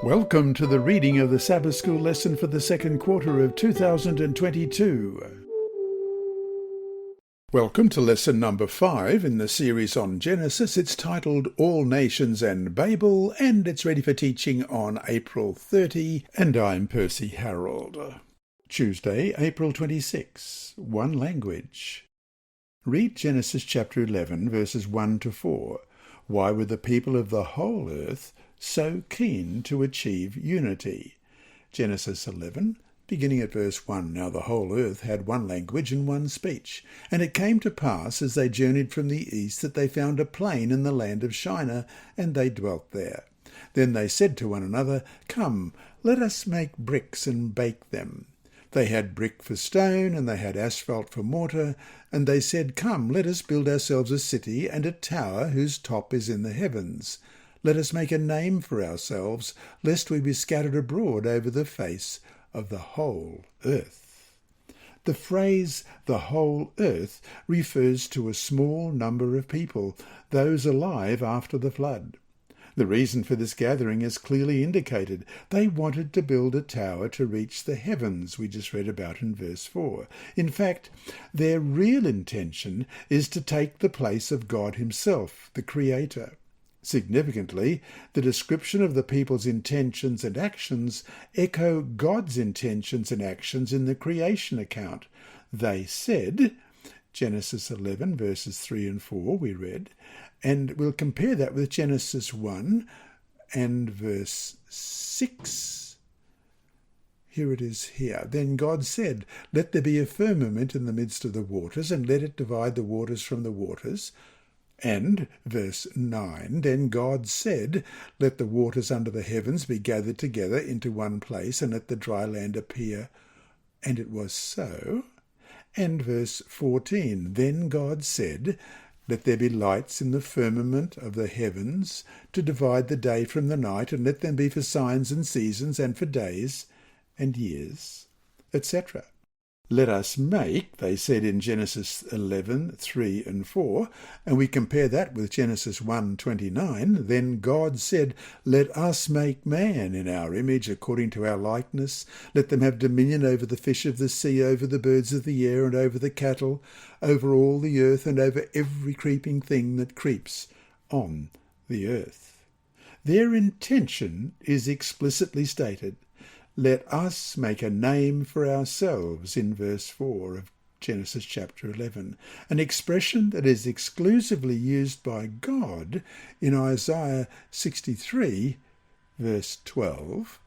Welcome to the reading of the Sabbath School lesson for the second quarter of 2022. Welcome to lesson number 5 in the series on Genesis. It's titled All Nations and Babel, and it's ready for teaching on April 30, and I'm Percy Harrold. Tuesday, April 26. One language. Read Genesis chapter 11, verses 1 to 4. Why were the people of the whole earth so keen to achieve unity? Genesis 11, beginning at verse 1. Now the whole earth had one language and one speech. And it came to pass, as they journeyed from the east, that they found a plain in the land of Shinar, and they dwelt there. Then they said to one another, Come, let us make bricks and bake them. They had brick for stone, and they had asphalt for mortar. And they said, Come, let us build ourselves a city and a tower whose top is in the heavens. Let us make a name for ourselves, lest we be scattered abroad over the face of the whole earth. The phrase the whole earth refers to a small number of people, those alive after the flood. The reason for this gathering is clearly indicated. They wanted to build a tower to reach the heavens, we just read about in verse 4. In fact, their real intention is to take the place of God himself, the Creator. Significantly, the description of the people's intentions and actions echo God's intentions and actions in the creation account. They said, Genesis 11 verses 3 and 4 we read, and we'll compare that with Genesis 1 and verse 6. Here it is here. Then God said, Let there be a firmament in the midst of the waters, and let it divide the waters from the waters. And, verse 9, Then God said, Let the waters under the heavens be gathered together into one place, and let the dry land appear. And it was so. And verse 14, Then God said, Let there be lights in the firmament of the heavens, to divide the day from the night, and let them be for signs and seasons, and for days and years, etc. Let us make, they said in Genesis 11, 3 and 4, and we compare that with Genesis 1:29. Then God said, Let us make man in our image, according to our likeness. Let them have dominion over the fish of the sea, over the birds of the air, and over the cattle, over all the earth, and over every creeping thing that creeps on the earth. Their intention is explicitly stated. Let us make a name for ourselves in verse 4 of Genesis chapter 11, an expression that is exclusively used by God in Isaiah 63 verse 12,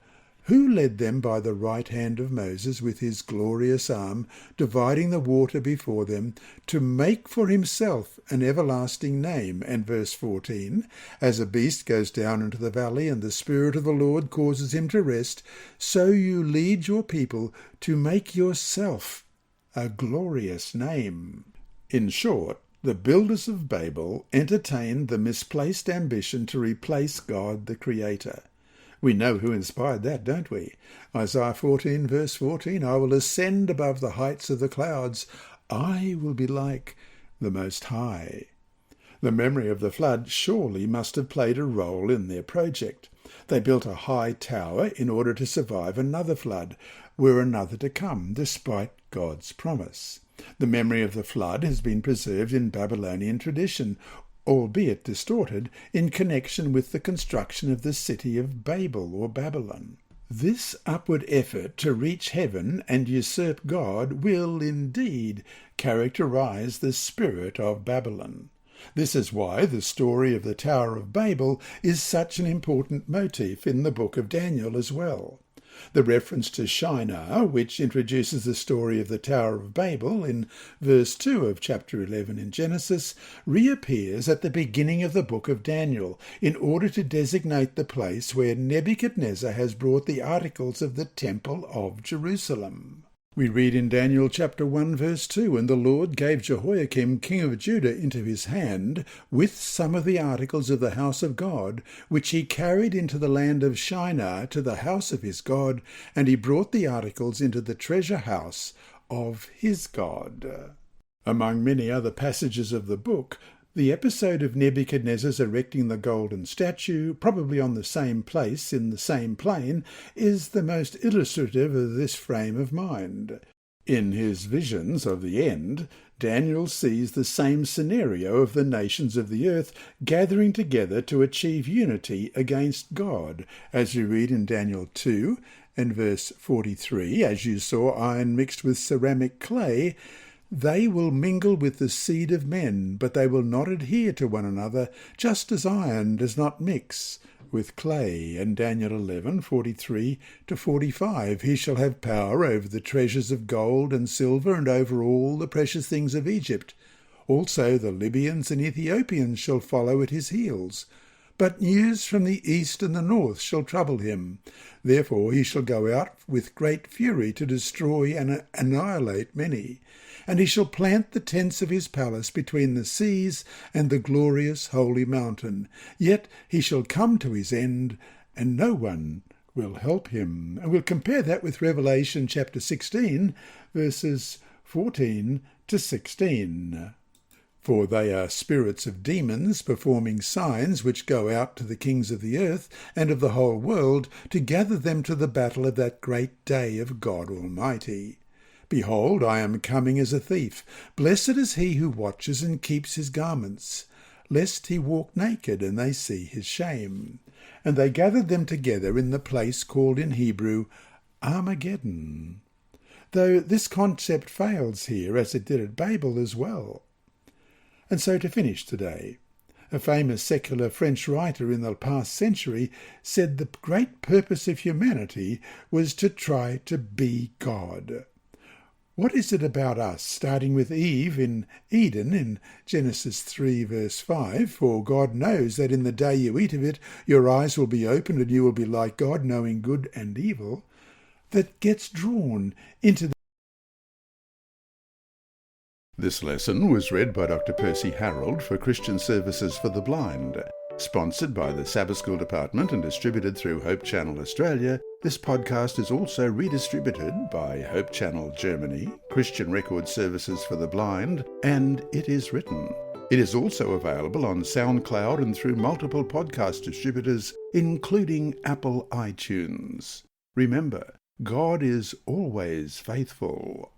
who led them by the right hand of Moses with his glorious arm, dividing the water before them, to make for himself an everlasting name. And verse 14, As a beast goes down into the valley, and the Spirit of the Lord causes him to rest, so you lead your people to make yourself a glorious name. In short, the builders of Babel entertained the misplaced ambition to replace God the Creator. We know who inspired that, don't we? Isaiah 14 verse 14, I will ascend above the heights of the clouds. I will be like the Most High. The memory of the flood surely must have played a role in their project. They built a high tower in order to survive another flood, were another to come, despite God's promise. The memory of the flood has been preserved in Babylonian tradition, albeit distorted, in connection with the construction of the city of Babel or Babylon. This upward effort to reach heaven and usurp God will indeed characterize the spirit of Babylon. This is why the story of the Tower of Babel is such an important motif in the book of Daniel as well. The reference to Shinar, which introduces the story of the Tower of Babel in verse 2 of chapter 11 in Genesis, reappears at the beginning of the book of Daniel in order to designate the place where Nebuchadnezzar has brought the articles of the Temple of Jerusalem. We read in Daniel chapter 1 verse 2, And the Lord gave Jehoiakim king of Judah into his hand, with some of the articles of the house of God, which he carried into the land of Shinar to the house of his God, and he brought the articles into the treasure house of his God. Among many other passages of the book, The episode of Nebuchadnezzar's erecting the golden statue, probably on the same place in the same plain, is the most illustrative of this frame of mind. In his visions of the end, Daniel sees the same scenario of the nations of the earth gathering together to achieve unity against God, as you read in Daniel 2 and verse 43, "As you saw iron mixed with ceramic clay, they will mingle with the seed of men, but they will not adhere to one another, just as iron does not mix with clay." And Daniel 11:43 to 45, "He shall have power over the treasures of gold and silver and over all the precious things of Egypt. Also the Libyans and Ethiopians shall follow at his heels. But news from the east and the north shall trouble him. Therefore he shall go out with great fury to destroy and annihilate many. And he shall plant the tents of his palace between the seas and the glorious holy mountain. Yet he shall come to his end, and no one will help him." And we'll compare that with Revelation chapter 16, verses 14 to 16. "For they are spirits of demons, performing signs which go out to the kings of the earth and of the whole world, to gather them to the battle of that great day of God Almighty. Behold, I am coming as a thief. Blessed is he who watches and keeps his garments, lest he walk naked and they see his shame. And they gathered them together in the place called in Hebrew Armageddon." Though this concept fails here, as it did at Babel as well. And so to finish today, a famous secular French writer in the past century said the great purpose of humanity was to try to be God. What is it about us, starting with Eve in Eden in Genesis 3 verse 5, "For God knows that in the day you eat of it, your eyes will be opened and you will be like God, knowing good and evil," that gets drawn into This lesson was read by Dr. Percy Harrold for Christian Services for the Blind. Sponsored by the Sabbath School Department and distributed through Hope Channel Australia, this podcast is also redistributed by Hope Channel Germany, Christian Record Services for the Blind, and It Is Written. It is also available on SoundCloud and through multiple podcast distributors, including Apple iTunes. Remember, God is always faithful.